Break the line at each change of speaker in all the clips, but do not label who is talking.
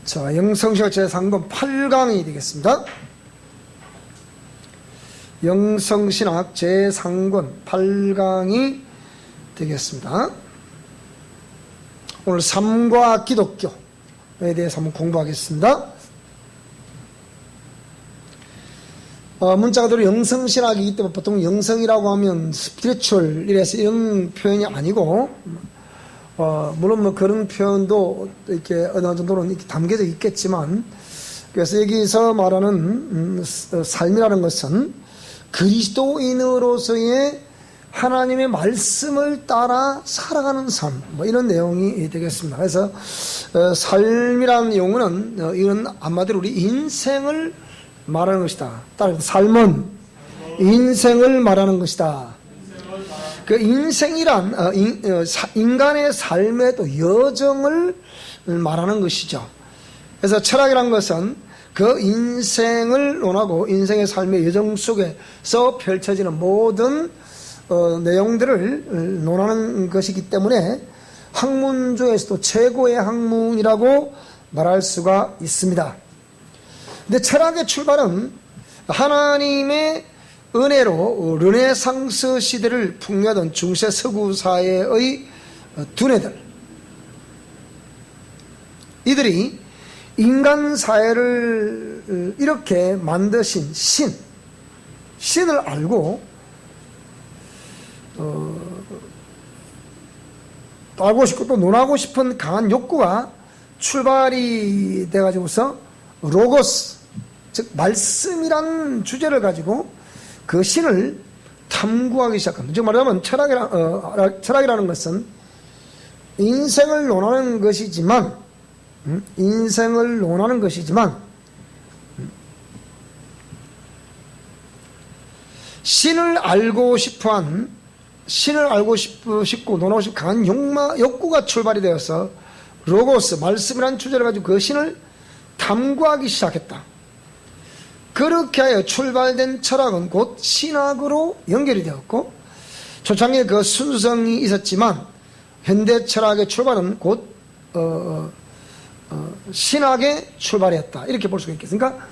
자, 영성신학 제3권 8강이 되겠습니다. 영성신학 제3권 8강이 되겠습니다. 오늘 삶과 기독교에 대해서 한번 공부하겠습니다. 문자가 들어 영성신학이기 때문에 보통 영성이라고 하면 스피리추얼 이래서 이런 표현이 아니고, 물론 뭐 그런 표현도 이렇게 어느 정도는 이렇게 담겨져 있겠지만, 그래서 여기서 말하는 삶이라는 것은 그리스도인으로서의 하나님의 말씀을 따라 살아가는 삶, 뭐 이런 내용이 되겠습니다. 그래서 삶이라는 용어는 이런 한마디로 우리 인생을 말하는 것이다. 따라서 삶은 인생을 말하는 것이다. 그 인생이란 인간의 삶의 또 여정을 말하는 것이죠. 그래서 철학이란 것은 그 인생을 논하고 인생의 삶의 여정 속에서 펼쳐지는 모든 내용들을 논하는 것이기 때문에 학문 중에서도 최고의 학문이라고 말할 수가 있습니다. 근데 철학의 출발은 하나님의 은혜로 르네상스 시대를 풍미하던 중세 서구 사회의 두뇌들, 이들이 인간 사회를 이렇게 만드신 신을 알고 알고 싶고 또 논하고 싶은 강한 욕구가 출발이 돼가지고서 로고스, 즉 말씀이란 주제를 가지고 그 신을 탐구하기 시작합니다. 즉 말하자면 철학이라는 것은 인생을 논하는 것이지만 신을 알고 싶고 논하고 싶은 강한 욕구가 출발이 되어서 로고스, 말씀이라는 주제를 가지고 그 신을 탐구하기 시작했다. 그렇게 하여 출발된 철학은 곧 신학으로 연결이 되었고, 초창기에 그 순수성이 있었지만 현대 철학의 출발은 곧 신학의 출발이었다. 이렇게 볼 수가 있겠습니다. 그러니까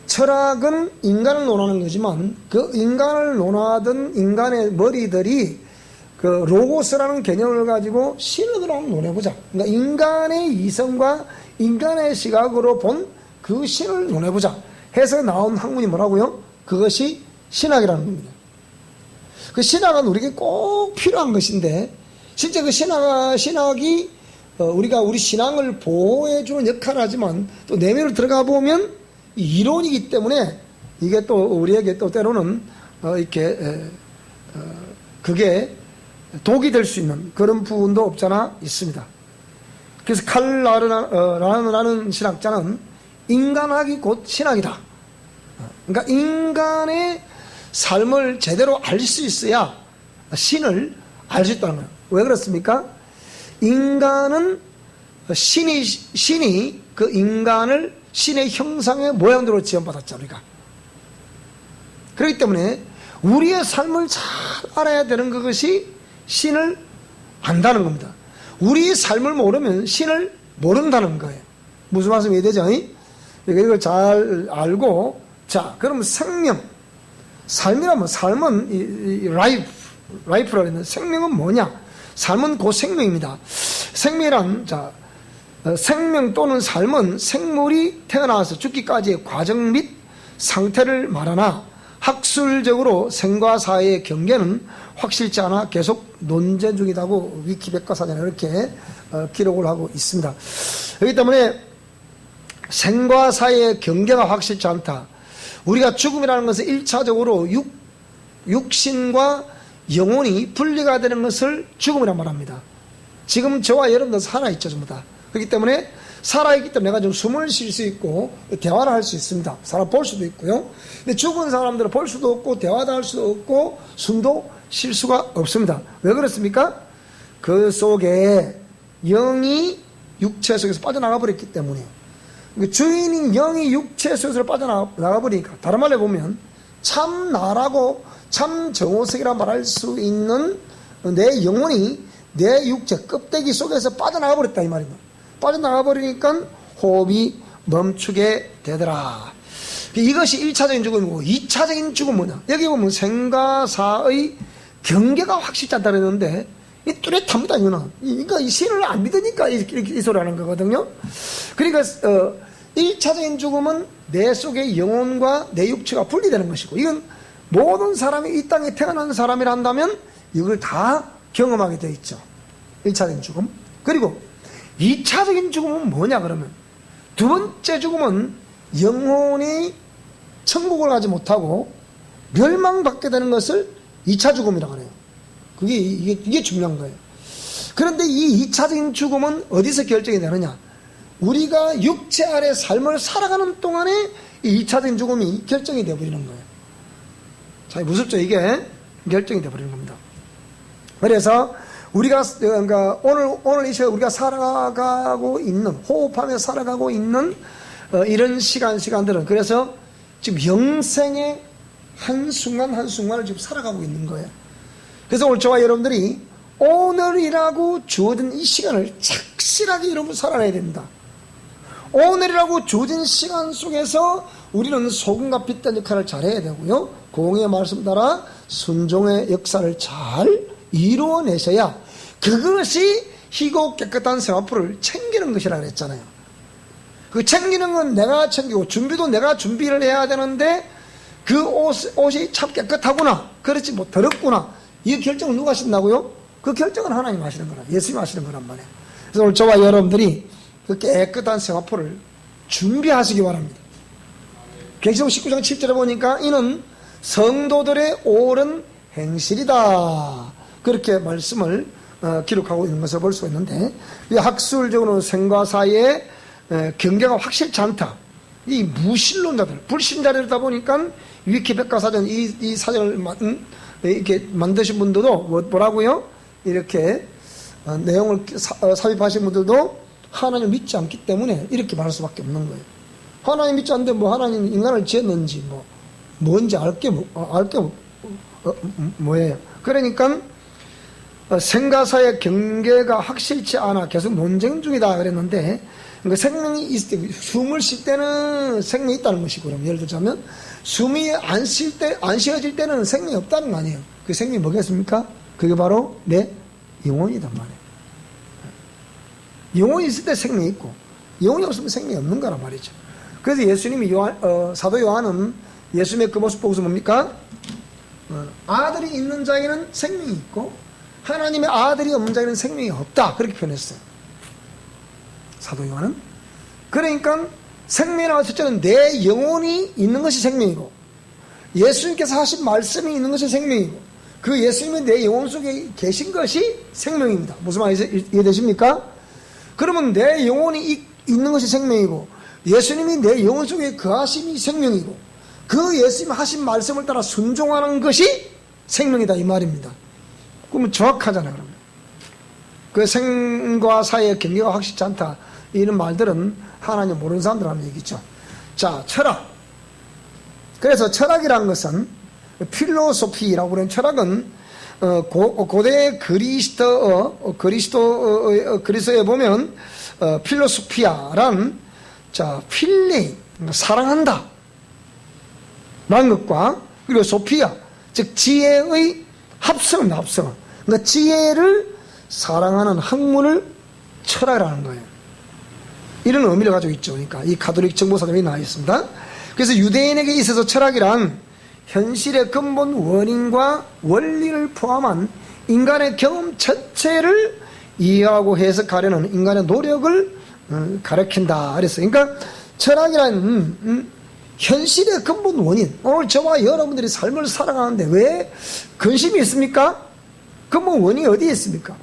철학은 인간을 논하는 거지만 그 인간을 논하던 인간의 머리들이 그 로고스라는 개념을 가지고 신을 한번 논해보자. 그러니까 인간의 이성과 인간의 시각으로 본 그 신을 논해보자 해서 나온 학문이 뭐라고요? 그것이 신학이라는 겁니다. 그 신학은 우리에게 꼭 필요한 것인데, 실제 그 신학이 우리가 우리 신앙을 보호해주는 역할을 하지만 또 내면으로 들어가 보면 이론이기 때문에 이게 또 우리에게 또 때로는 이렇게 그게 독이 될 수 있는 그런 부분도 없잖아 있습니다. 그래서 칼 라는 신학자는 인간학이 곧 신학이다. 그러니까 인간의 삶을 제대로 알 수 있어야 신을 알 수 있다는 거예요. 왜 그렇습니까? 인간은 신이 그 인간을 신의 형상의 모양대로 지원받았죠, 우리가. 그렇기 때문에 우리의 삶을 잘 알아야 되는 그것이 신을 안다는 겁니다. 우리의 삶을 모르면 신을 모른다는 거예요. 무슨 말씀이 되죠? 이걸 잘 알고, 자, 그러면 삶이라면 삶은 라이프라고 했는데 생명은 뭐냐? 삶은 곧 생명입니다. 생명이란, 생명 또는 삶은 생물이 태어나서 죽기까지의 과정 및 상태를 말하나 학술적으로 생과 사의 경계는 확실치 않아 계속 논쟁 중이라고 위키백과사전에 이렇게 기록을 하고 있습니다. 그렇기 때문에 생과 사의 경계가 확실치 않다. 우리가 죽음이라는 것은 1차적으로 육신과 영혼이 분리가 되는 것을 죽음이라고 말합니다. 지금 저와 여러분도 살아있죠, 전부 다. 그렇기 때문에 살아있기 때문에 내가 좀 숨을 쉴 수 있고 대화를 할 수 있습니다. 사람 볼 수도 있고요. 근데 죽은 사람들은 볼 수도 없고 대화도 할 수도 없고 숨도 쉴 수가 없습니다. 왜 그렇습니까? 그 속에 영이 육체 속에서 빠져나가 버렸기 때문에. 주인인 영이 육체 속에서 빠져나가 버리니까, 다른 말로 보면 참 나라고 참 정호석이라 말할 수 있는 내 영혼이 내 육체 껍데기 속에서 빠져나가 버렸다 이 말입니다. 빠져나가 버리니까 호흡이 멈추게 되더라. 이것이 1차적인 죽음이고 2차적인 죽음은 뭐냐? 여기 보면 생과 사의 경계가 확실치 않다 그랬는데 이 뚜렷합니다. 이거는. 그러니까 이 신을 안 믿으니까 이 소리 하는 거거든요. 그러니까 1차적인 죽음은 내 속의 영혼과 내 육체가 분리되는 것이고, 이건 모든 사람이 이 땅에 태어난 사람이라 한다면 이걸 다 경험하게 되어 있죠. 1차적인 죽음. 그리고 2차적인 죽음은 뭐냐 그러면, 두 번째 죽음은 영혼이 천국을 가지 못하고 멸망받게 되는 것을 2차 죽음이라고 해요. 이게 중요한 거예요. 그런데 이 2차적인 죽음은 어디서 결정이 되느냐? 우리가 육체 아래 삶을 살아가는 동안에 이 2차적인 죽음이 결정이 되어버리는 거예요. 자, 무섭죠? 이게 결정이 되어버리는 겁니다. 그래서 우리가, 그러니까 오늘 이 시간 우리가 살아가고 있는, 호흡하며 살아가고 있는 이런 시간들은, 그래서 지금 영생의 한순간 한순간을 지금 살아가고 있는 거예요. 그래서 오늘 저와 여러분들이 오늘이라고 주어진 이 시간을 착실하게 여러분 살아내야 됩니다. 오늘이라고 주어진 시간 속에서 우리는 소금과 빛된 역할을 잘해야 되고요, 공의 말씀 따라 순종의 역사를 잘 이루어내셔야 그것이 희고 깨끗한 세마포를 챙기는 것이라 그랬잖아요. 그 챙기는 건 내가 챙기고 준비도 내가 준비를 해야 되는데 그 옷이 참 깨끗하구나, 그렇지 뭐 더럽구나, 이 결정을 누가 하신다고요? 그 결정은 하나님 하시는 거라, 예수님 하시는 거란 말이에요. 그래서 오늘 저와 여러분들이 그 깨끗한 세마포를 준비하시기 바랍니다. 계시록 19장 7절에 보니까 이는 성도들의 옳은 행실이다, 그렇게 말씀을 기록하고 있는 것을 볼 수가 있는데, 이 학술적으로 생과 사의 경계가 확실치 않다. 이 무신론자들, 불신자들이다 보니까 위키 백과사전, 이 사전을 이렇게 만드신 분들도 뭐라고요? 이렇게 내용을 삽입하신 분들도 하나님을 믿지 않기 때문에 이렇게 말할 수밖에 없는 거예요. 하나님 믿지 않는데 뭐 하나님 인간을 지었는지 뭔지 알게 뭐예요? 그러니까 생과사의 경계가 확실치 않아 계속 논쟁 중이다 그랬는데, 그러니까 생명이 있을 때, 숨을 쉴 때는 생명이 있다는 것이고, 그럼 예를 들자면 숨이 안 쉬어질 때는 생명이 없다는 거 아니에요. 그 생명이 뭐겠습니까? 그게 바로 내 영혼이단 말이에요. 영혼이 있을 때 생명이 있고, 영혼이 없으면 생명이 없는 거란 말이죠. 그래서 예수님이 사도 요한은 예수님의 그 모습 보고서 뭡니까? 아들이 있는 자에게는 생명이 있고 하나님의 아들이 없는 자에게는 생명이 없다, 그렇게 표현했어요, 사도 요한은. 그러니까 생명이라고 했을 때는 내 영혼이 있는 것이 생명이고, 예수님께서 하신 말씀이 있는 것이 생명이고, 그 예수님이 내 영혼 속에 계신 것이 생명입니다. 무슨 말인지 이해되십니까? 그러면 내 영혼이 있는 것이 생명이고, 예수님이 내 영혼 속에 거하심이 생명이고, 그 예수님이 하신 말씀을 따라 순종하는 것이 생명이다, 이 말입니다. 그러면 정확하잖아요. 그러면 그 생과 사의 경계가 확실치 않다, 이런 말들은 하나님 모르는 사람들 하는 얘기죠. 자, 철학. 그래서 철학이라는 것은 필로소피라고 그러는 철학은 고대 그리스어에 보면 필로소피아란, 자, 필레, 사랑한다 라는 것과, 그리고 소피아, 즉 지혜의 합성입니다. 합성. 그러니까 지혜를 사랑하는 학문을 철학이라는 거예요. 이런 의미를 가지고 있죠. 그러니까 이 가톨릭 정보사전에 나와 있습니다. 그래서 유대인에게 있어서 철학이란 현실의 근본 원인과 원리를 포함한 인간의 경험 전체를 이해하고 해석하려는 인간의 노력을 가리킨다 그랬어요. 그러니까 철학이란 현실의 근본 원인, 오늘 저와 여러분들이 삶을 살아가는데 왜 근심이 있습니까? 근본 원인이 어디에 있습니까?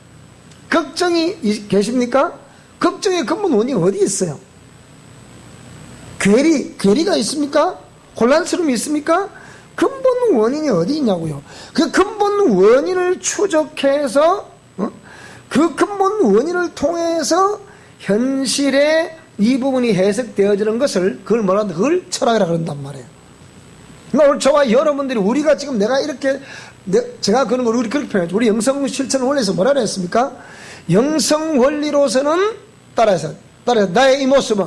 걱정이 계십니까? 걱정의 근본 원인이 어디에 있어요? 괴리가 있습니까? 혼란스러움이 있습니까? 근본 원인이 어디 있냐고요. 그 근본 원인을 추적해서 그 근본 원인을 통해서 현실의 이 부분이 해석되어지는 것을, 그걸 뭐라 한다? 그걸 철학이라 그런단 말이에요. 그러니까 오늘 저와 여러분들이, 우리가 지금 내가 이렇게, 제가 그런 걸 우리 그렇게 표현했죠. 우리 영성 실천 원리에서 뭐라 했습니까? 영성 원리로서는 따라서 나의 이 모습은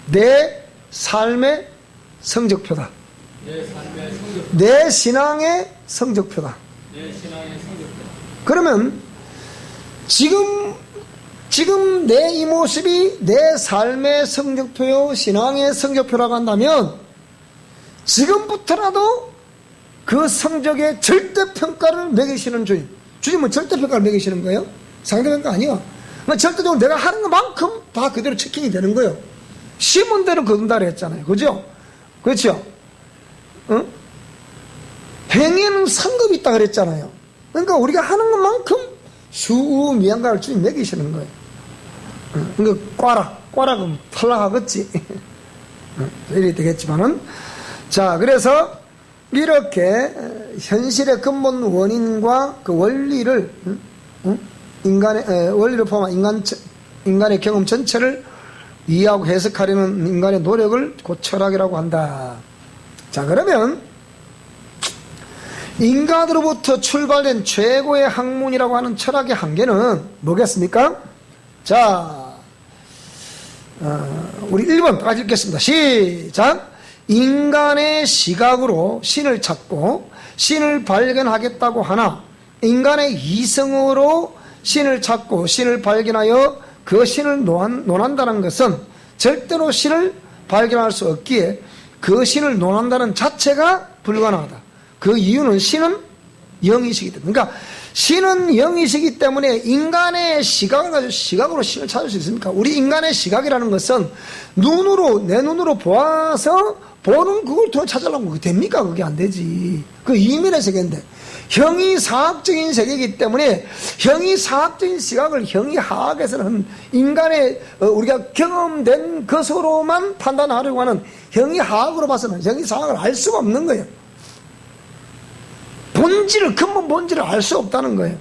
내 삶의 성적표다. 내 신앙의 성적표다. 그러면 지금 내 이 모습이 내 삶의 성적표요, 신앙의 성적표라고 한다면 지금부터라도 그 성적의 절대평가를 매기시는 주님. 주님은 절대평가를 매기시는 거예요? 상대평가 아니야. 절대적으로 내가 하는 것만큼 다 그대로 체킹이 되는 거예요. 심은 대로 거둔다 그랬잖아요. 그죠? 그렇죠? 응? 행위에는 상급이 있다 그랬잖아요. 그러니까 우리가 하는 것만큼 수미양가를 주님 매기시는 거예요. 그러니까 꽈락은 탈락하겠지. 이렇게 되겠지만은. 자, 그래서 이렇게 현실의 근본 원인과 그 원리를, 원리를 포함한 인간의 경험 전체를 이해하고 해석하려는 인간의 노력을 곧 철학이라고 한다. 자, 그러면 인간으로부터 출발된 최고의 학문이라고 하는 철학의 한계는 뭐겠습니까? 자, 우리 1번 다시 읽겠습니다. 시작. 인간의 시각으로 신을 찾고 신을 발견하겠다고 하나 인간의 이성으로 신을 찾고 신을 발견하여 그 신을 논한다는 것은 절대로 신을 발견할 수 없기에 그 신을 논한다는 자체가 불가능하다. 그 이유는 신은 영이시기 때문에. 그러니까 신은 영이시기 때문에 인간의 시각을 가지고 시각으로 신을 찾을 수 있습니까? 우리 인간의 시각이라는 것은 내 눈으로 보아서 보는 그걸 통해 찾으려면 그게 됩니까? 그게 안 되지. 그 이민의 세계인데. 형이사학적인 세계이기 때문에 형이사학적인 시각을 형이하학에서는 인간의 우리가 경험된 것으로만 판단하려고 하는 형이하학으로 봐서는 형이사학을 알 수가 없는 거예요. 근본 본질을 알 수 없다는 거예요.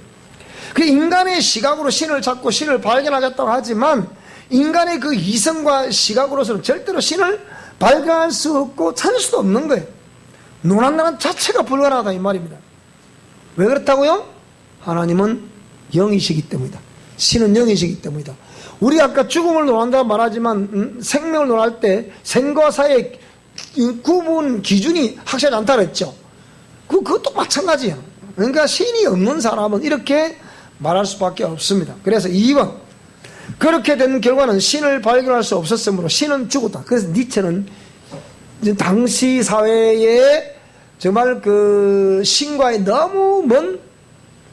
그 인간의 시각으로 신을 찾고 신을 발견하겠다고 하지만 인간의 그 이성과 시각으로서는 절대로 신을 발견할 수 없고 찾을 수도 없는 거예요. 논한다는 자체가 불가능하다 이 말입니다. 왜 그렇다고요? 하나님은 영이시기 때문이다. 신은 영이시기 때문이다. 우리 아까 죽음을 논한다고 말하지만 생명을 논할 때 생과 사의 구분 기준이 확실하지 않다 그랬죠. 그것도 마찬가지야. 그러니까 신이 없는 사람은 이렇게 말할 수밖에 없습니다. 그래서 2번 그렇게 된 결과는 신을 발견할 수 없었으므로 신은 죽었다. 그래서 니체는 당시 사회에 정말 그 신과의 너무 먼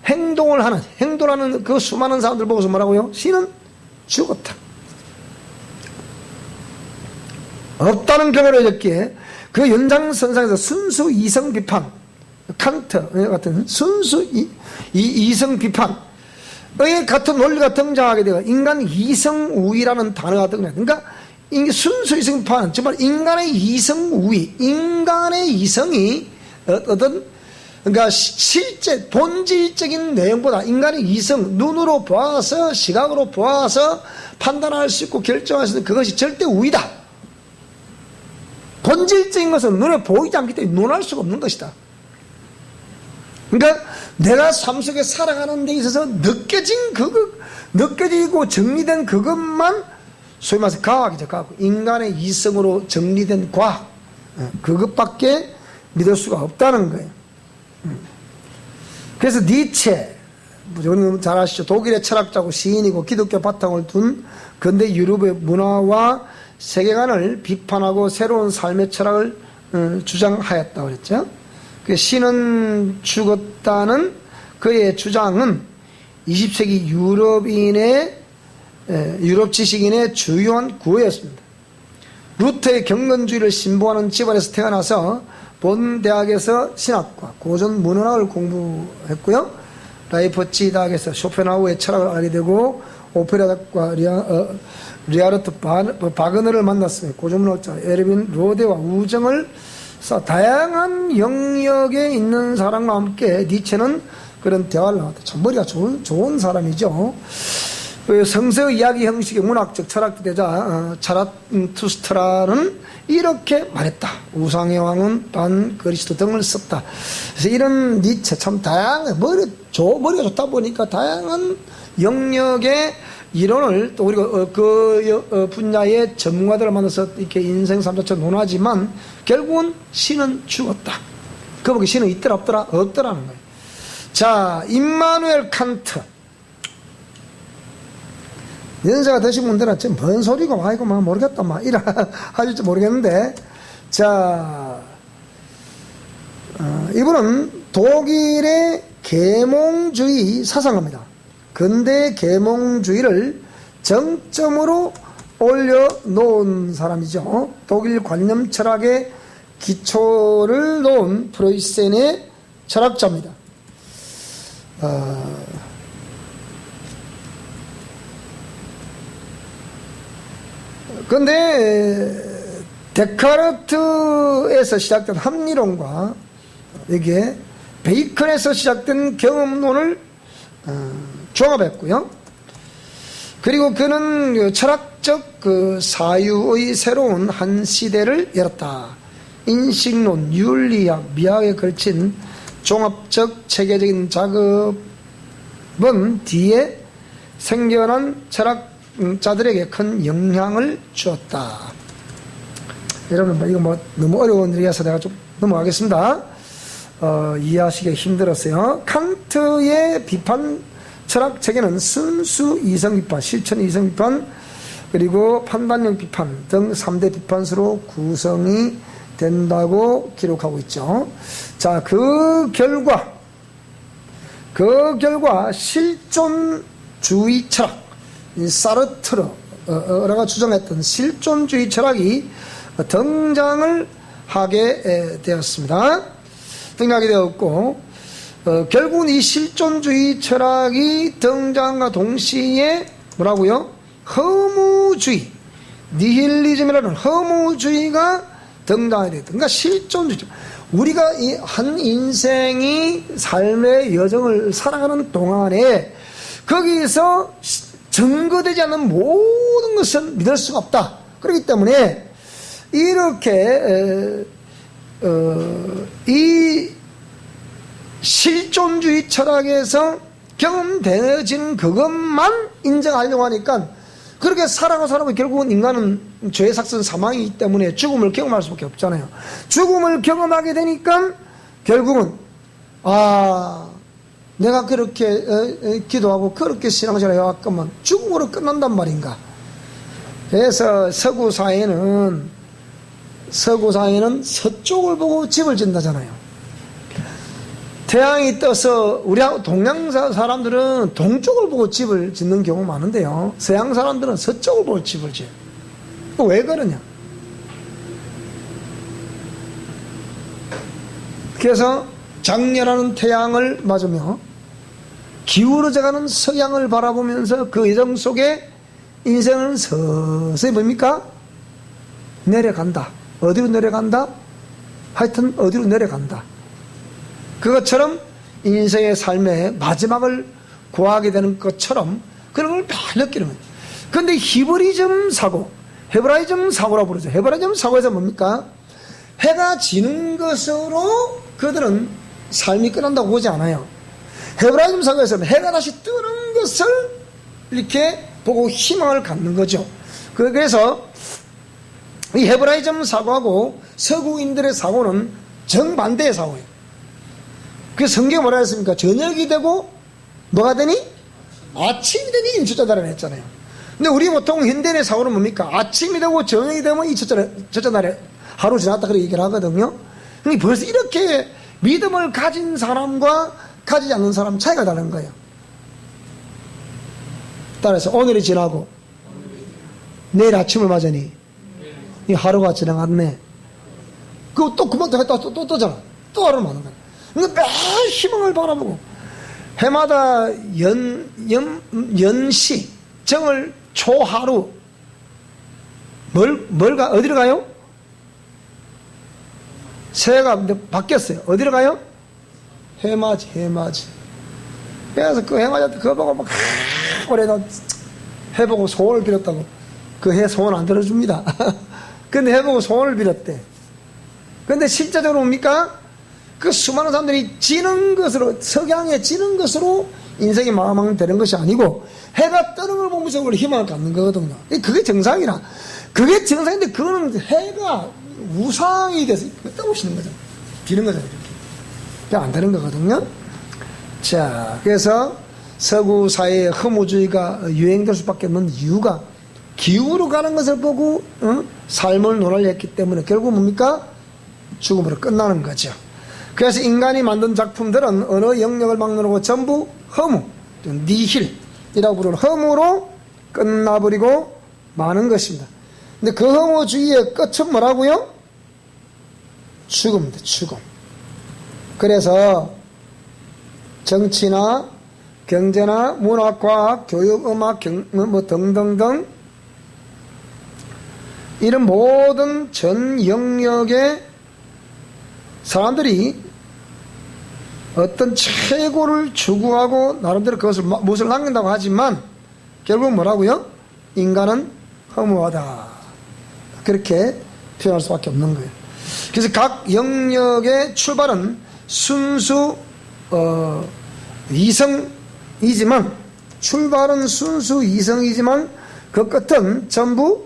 행동하는 그 수많은 사람들 보고서 뭐라고요? 신은 죽었다. 없다는 결과를 얻었기에 그 연장선상에서 순수 이성 비판, 칸트 같은 순수 이성 비판의 같은 논리가 등장하게 되어 인간 이성우위라는 단어가 등장해요. 그러니까 순수 이성 비판은 정말 인간의 이성우위, 인간의 이성이 그러니까 실제 본질적인 내용보다 인간의 이성, 눈으로 보아서 시각으로 보아서 판단할 수 있고 결정할 수 있는 그것이 절대 우위다. 본질적인 것은 눈에 보이지 않기 때문에 논할 수가 없는 것이다. 그러니까 내가 삶 속에 살아가는 데 있어서 느껴지고 정리된 그것만 소위 말해서 과학이죠. 과학. 인간의 이성으로 정리된 과학, 그것밖에 믿을 수가 없다는 거예요. 그래서 니체, 여러분 잘 아시죠? 독일의 철학자고 시인이고 기독교 바탕을 둔 근대 유럽의 문화와 세계관을 비판하고 새로운 삶의 철학을 주장하였다고 그랬죠. 그 신은 죽었다는 그의 주장은 20세기 유럽 지식인의 주요한 구호였습니다. 루터의 경건주의를 신봉하는 집안에서 태어나서 본 대학에서 신학과 고전 문헌학을 공부했고요. 라이프치 대학에서 쇼펜하우의 철학을 알게 되고 오페라학과 리하르트 바그너를 만났습니다. 고전문학자 에르빈 로데와 우정을 다양한 영역에 있는 사람과 함께 니체는 그런 대화를 나왔다. 참 머리가 좋은 사람이죠. 성서 이야기 형식의 문학적 철학대자 차라투스트라는 이렇게 말했다. 우상의 왕은 반 그리스도 등을 썼다. 그래서 이런 니체 참 다양한 머리가 좋다 보니까 다양한 영역의 이론을 또 우리가 그 분야의 전문가들을 만나서 이렇게 인생 삼자처럼 논하지만 결국은 신은 죽었다. 거기 신은 있더라 없더라? 없더라는 거예요. 자, 임마누엘 칸트. 연세가 드신 분들은 지금 뭔 소리고 막 이거 막 모르겠다 막 이라 하실지 모르겠는데, 자, 이분은 독일의 계몽주의 사상가입니다. 근대 계몽주의를 정점으로 올려놓은 사람이죠. 독일 관념 철학의 기초를 놓은 프로이센의 철학자입니다. 근데 데카르트에서 시작된 합리론과 이게 베이컨에서 시작된 경험론을 종합했고요. 그리고 그는 철학적 사유의 새로운 한 시대를 열었다. 인식론, 윤리학, 미학에 걸친 종합적 체계적인 작업은 뒤에 생겨난 철학자들에게 큰 영향을 주었다. 여러분, 이거 뭐 너무 어려운 일이라서 내가 좀 넘어가겠습니다. 이해하시기 힘들었어요. 칸트의 비판 철학 체계는 순수 이성 비판, 실천 이성 비판, 그리고 판단력 비판 등 3대 비판서로 구성이 된다고 기록하고 있죠. 자, 그 결과 실존주의 철학, 사르트르가 주장했던 실존주의 철학이 등장을 하게 되었습니다. 등장하게 되었고, 결국은 이 실존주의 철학이 등장과 동시에 뭐라고요? 허무주의, 니힐리즘이라는 허무주의가 등장하게 되었다. 그러니까 실존주의. 우리가 이 한 인생이 삶의 여정을 살아가는 동안에 거기서 증거되지 않는 모든 것은 믿을 수가 없다. 그렇기 때문에 이렇게 이 실존주의 철학에서 경험되어진 그것만 인정하려고 하니까 그렇게 살아가고 결국은 인간은 죄의 삭선 사망이기 때문에 죽음을 경험할 수밖에 없잖아요. 죽음을 경험하게 되니까 결국은 내가 그렇게 기도하고 그렇게 신앙생활을 해왔건만 죽음으로 끝난단 말인가. 그래서 서구 사회는 서쪽을 보고 집을 짓는다잖아요. 태양이 떠서 우리 동양 사람들은 동쪽을 보고 집을 짓는 경우가 많은데요. 서양 사람들은 서쪽을 보고 집을 지어요. 왜 그러냐? 그래서 장렬하는 태양을 맞으며 기울어져가는 서양을 바라보면서 그 여정 속에 인생은 서서히 뭡니까? 내려간다. 어디로 내려간다? 하여튼 어디로 내려간다. 그것처럼 인생의 삶의 마지막을 구하게 되는 것처럼 그런 걸 많이 느끼는 거예요. 그런데 히브리즘 사고, 헤브라이즘 사고라고 부르죠. 헤브라이즘 사고에서 뭡니까? 해가 지는 것으로 그들은 삶이 끝난다고 보지 않아요. 헤브라이즘 사고에서는 해가 다시 뜨는 것을 이렇게 보고 희망을 갖는 거죠. 그래서 이 헤브라이즘 사고하고 서구인들의 사고는 정반대의 사고예요. 그 성경에 뭐라 했습니까? 저녁이 되고 뭐가 되니? 아침이 되니 인초자 날에 했잖아요. 근데 우리 보통 현대인의 사고는 뭡니까? 아침이 되고 저녁이 되면 이 첫째 날에 하루 지났다 그렇게 얘기를 하거든요. 그러니까 벌써 이렇게 믿음을 가진 사람과 가지지 않는 사람 차이가 다른 거예요. 따라서 오늘이 지나고 내일 아침을 맞으니 이 하루가 지나갔네. 그거 또 금방 또 뜨잖아. 또 하루를 맞는 거야. 그러니까 매일 희망을 바라보고 해마다 연시 정월 초하루 어디로 가요? 새해가 바뀌었어요. 어디로 가요? 해맞이. 그래서 그 해맞이한테 그거 보고 막 올해 나 해보고 소원을 빌었다고. 그 해 소원 안 들어줍니다. 근데 해보고 소원을 빌었대. 근데 실제적으로 뭡니까? 그 수많은 사람들이 지는 것으로, 석양에 지는 것으로 인생이 망망되는 것이 아니고 해가 뜨는 걸 보면서 우리 희망을 갖는 거거든요. 그게 정상이라. 그게 정상인데 그거는 해가 우상이 돼서 떠오시는 거죠. 비는 거죠. 이렇게 안 되는 거거든요. 자, 그래서 서구 사회의 허무주의가 유행될 수밖에 없는 이유가 기후로 가는 것을 보고 삶을 논할했기 때문에 결국 뭡니까? 죽음으로 끝나는 거죠. 그래서 인간이 만든 작품들은 어느 영역을 막론하고 전부 허무, 니힐이라고 부르는 허무로 끝나버리고 마는 것입니다. 근데 그 허무주의의 끝은 뭐라고요? 죽음입니다. 죽음. 그래서 정치나 경제나 문학, 과학, 교육, 음악, 뭐 등등등 이런 모든 전 영역의 사람들이 어떤 최고를 추구하고 나름대로 그것을 무엇을 남긴다고 하지만 결국 뭐라고요? 인간은 허무하다. 그렇게 표현할 수밖에 없는 거예요. 그래서 각 영역의 출발은 순수 이성이지만 출발은 순수 이성이지만 그 끝은 전부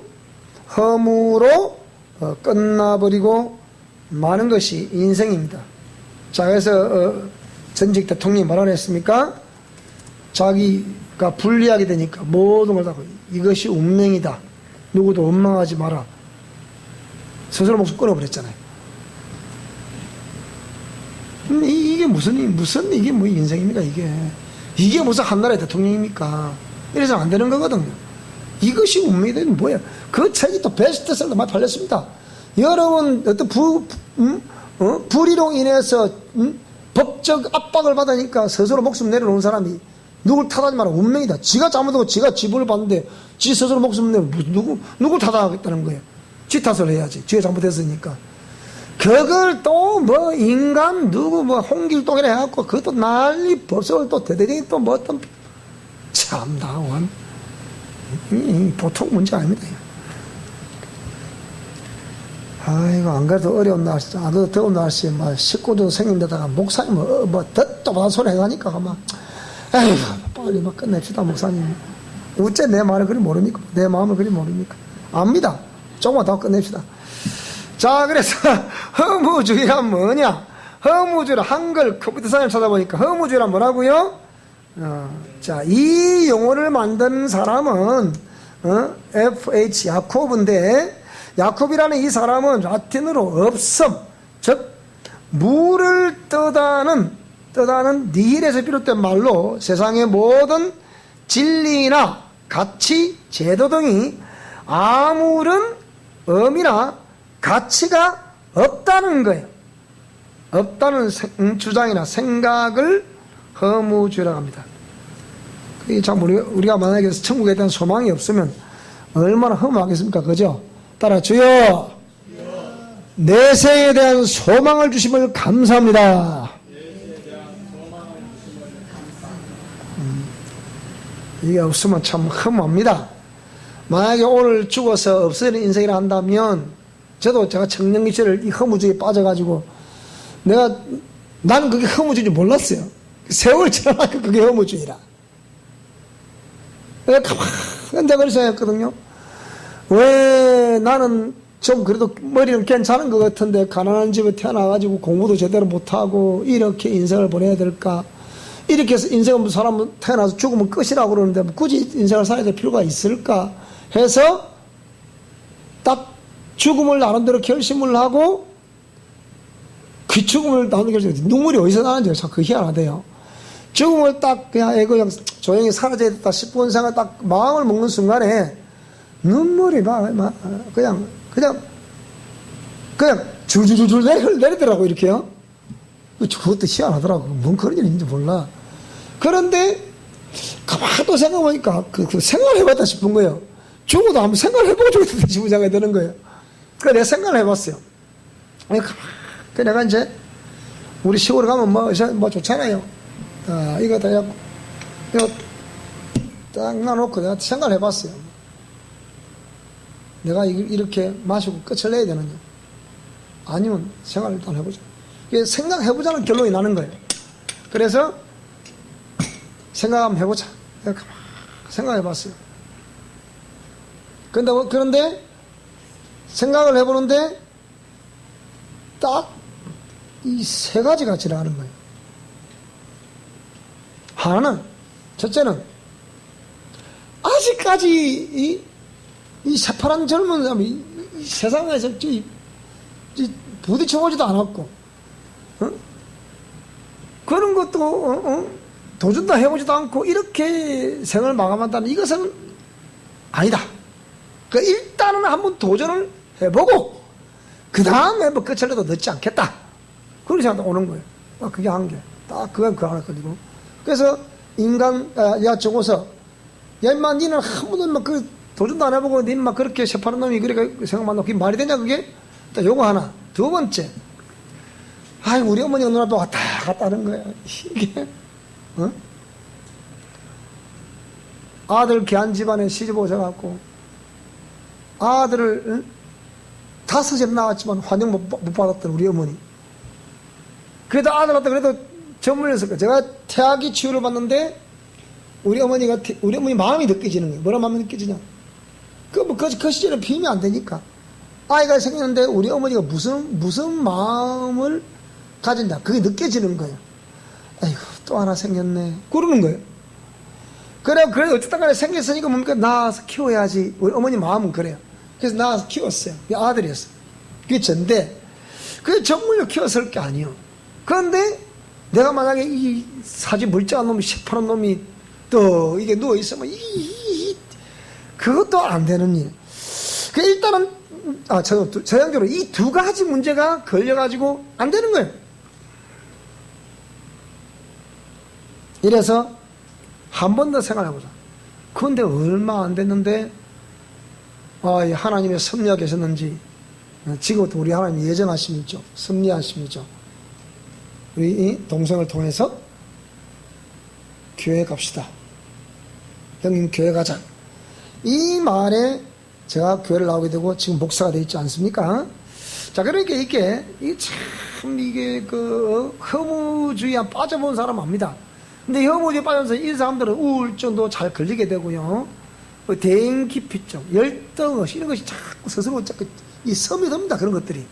허무로 끝나버리고 마는 것이 인생입니다. 자, 그래서 전직 대통령이 뭐라 그랬습니까? 자기가 불리하게 되니까 모든 걸 다 이것이 운명이다. 누구도 원망하지 마라. 스스로 목숨 끊어버렸잖아요. 이게 무슨 이게 뭐 인생입니까? 이게 무슨 한 나라의 대통령입니까? 이래서 안 되는 거거든요. 이것이 운명이다. 뭐야? 그 책이 또 베스트셀러 많이 팔렸습니다. 여러분 어떤 불의로 인해서 법적 압박을 받으니까 스스로 목숨 내려놓은 사람이 누굴 탓하지 마라. 운명이다. 지가 잘못하고 지가 지불을 받는데 지 스스로 목숨 내려 누굴 탓하겠다는 거예요. 지 탓을 해야지. 지가 잘못했으니까. 그걸 또 뭐 인간 누구 뭐 홍길동이라 해갖고 그것도 난리 법석을 또 대대적인 또 뭐 어떤 참다원 보통 문제 아닙니다. 아이고, 안 그래도 어려운 날씨, 안 그래도 더운 날씨에 막 식구도 생긴데다가 목사님 뭐 뜻도 소리 해가니까 막 에휴 빨리 막 끝냅시다 목사님. 어째 내 말을 그리 모릅니까? 내 마음을 그리 모릅니까? 압니다. 조금만 더 끝냅시다. 자, 그래서 허무주의란 뭐냐? 허무주의란 한글 컴퓨터상을 찾아보니까 허무주의란 뭐라고요? 자, 이 용어를 만든 사람은 F.H. 야콥인데 야콥이라는 이 사람은 라틴어로 없음, 즉 물을 떠다는 니힐에서 비롯된 말로 세상의 모든 진리나 가치, 제도 등이 아무런 의미나 가치가 없다는 거예요. 없다는 주장이나 생각을 허무주의라고 합니다. 참 우리가 만약에 천국에 대한 소망이 없으면 얼마나 허무하겠습니까? 그죠? 따라 주여 내세에 대한 소망을 주심을 감사합니다. 이게 없으면 참 허무합니다. 만약에 오늘 죽어서 없어지는 인생이라 한다면 제가 청년기 시절 이 허무주의에 빠져가지고 나는 그게 허무주의인지 몰랐어요. 세월 지나니까 그게 허무주의라. 내가 가만히 그렇게 생각했거든요. 왜 나는 좀 그래도 머리는 괜찮은 것 같은데 가난한 집에 태어나가지고 공부도 제대로 못하고 이렇게 인생을 보내야 될까? 이렇게 해서 인생은 사람은 태어나서 죽으면 끝이라고 그러는데 굳이 인생을 살아야 될 필요가 있을까? 해서 딱 죽음을 나름대로 결심을 하고 그 죽음을 나름대로 결심, 눈물이 어디서 나는지 참 그 희한하대요. 죽음을 딱 그냥 그냥 조용히 사라져야겠다 싶은 생각 딱 마음을 먹는 순간에 눈물이 막 그냥 줄줄줄 내리더라고 이렇게요. 그것도 희한하더라고. 뭔 그런 일인지 몰라. 그런데 가만히 또 생각해보니까 그 생각을 해봤다 싶은 거예요. 죽어도 한번 생각을 해보고 죽었다 싶은 생각이 드는 거예요. 그래서 내가 생각을 해봤어요. 그래서 내가 이제 우리 시골에 가면 뭐 좋잖아요. 이거 다 이거 딱 놔놓고 내가 생각을 해봤어요. 내가 이렇게 마시고 끝을 내야 되느냐? 아니면 생각을 일단 해보자. 생각해보자는 결론이 나는 거예요. 그래서 생각 한번 해보자. 내가 가만히 생각해봤어요. 그런데 생각을 해보는데 딱 이 세 가지가 지나가는 거예요. 하나는, 첫째는 아직까지 이 새파란 젊은 사람이 이 세상에서 부딪혀보지도 않았고, 그런 것도 도전도 해보지도 않고 이렇게 생을 마감한다는 이것은 아니다. 일단은 한번 도전을 해보고 그 다음에 뭐 끝을 내도 늦지 않겠다. 그렇게 생각하고 오는 거예요. 딱 그게 한 개. 딱 그건 그 하나 걸리고. 그래서 야 저거서 야 임마 니는 한 번도 막 그 도전도 안 해보고 니 막 그렇게 새파란 놈이 그렇게 생각만 하고 그게 말이 되냐 그게? 딱 요거 하나. 두 번째, 우리 어머니가 눈앞에 왔다 갔다 하는 거야. 이게 아들 귀한 집안에 시집 오셔갖고 아들을 5살 낳았지만 환영 못 받았던 우리 어머니. 그래도 아들한테 그래도 전문했을 거예요. 제가 태아기 치유를 받는데 우리 어머니 마음이 느껴지는 거예요. 뭐라 마음이 느껴지냐? 그 시절에 비우면 안 되니까. 아이가 생겼는데 우리 어머니가 무슨 마음을 가진다. 그게 느껴지는 거예요. 아이고, 또 하나 생겼네. 그러는 거예요. 그래, 어쨌든 간에 생겼으니까 뭡니까? 낳아서 키워야지. 우리 어머니 마음은 그래요. 그래서 낳아서 키웠어요. 그게 아들이었어요. 그게 전데, 그게 정말로 키웠을 게 아니에요. 그런데 내가 만약에 이 사지 멀쩡한 놈이, 시퍼런 놈이 또 이게 누워있으면, 그것도 안 되는 일. 일단은, 저양적으로 이 두 가지 문제가 걸려가지고 안 되는 거예요. 이래서 한 번 더 생각해보자. 그런데 얼마 안 됐는데, 하나님의 섭리가 계셨는지, 지금부터 우리 하나님 예정하심이죠. 섭리하심이죠. 우리 동생을 통해서 교회 갑시다. 형님 교회 가자. 이 말에 제가 교회를 나오게 되고 지금 목사가 되어 있지 않습니까? 자, 그러니까 이게 허무주의에 빠져본 사람 압니다. 근데 허무주의에 빠져서 이 사람들은 우울증도 잘 걸리게 되고요. 대인기피증, 열등의식, 이런 것이 자꾸 스스로 이 섬이 듭니다. 그런 것들이.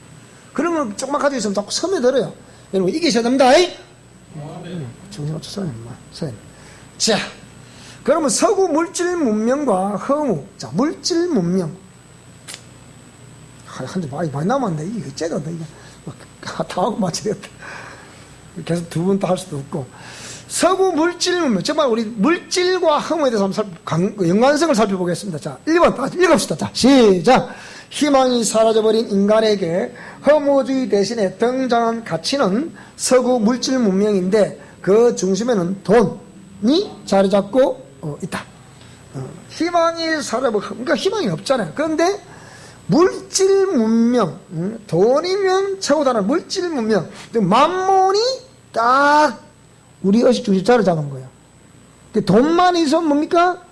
그런 걸 조금만 가지고 있으면 자꾸 섬이 들어요. 여러분, 이기셔야 됩니다. 정신없어, 선생님. 자, 그러면 서구 물질 문명과 허무. 자, 물질 문명. 한대 많이 남았네. 이거 째졌다. 이거. 다 하고 맞춰야겠다. 계속 두 분 다 할 수도 없고. 서구 물질 문명. 정말 우리 물질과 허무에 대해서 한번 연관성을 살펴보겠습니다. 자, 1번. 읽읍시다. 자, 시작. 희망이 사라져버린 인간에게 허무주의 대신에 등장한 가치는 서구 물질 문명인데 그 중심에는 돈이 자리 잡고 있다. 희망이 사라져버린, 그러니까 희망이 없잖아요. 그런데 물질 문명, 돈이면 최고다는 물질 문명, 만몬이 딱 우리 의식 중심 자리 잡은 거예요. 돈만 있으면 뭡니까?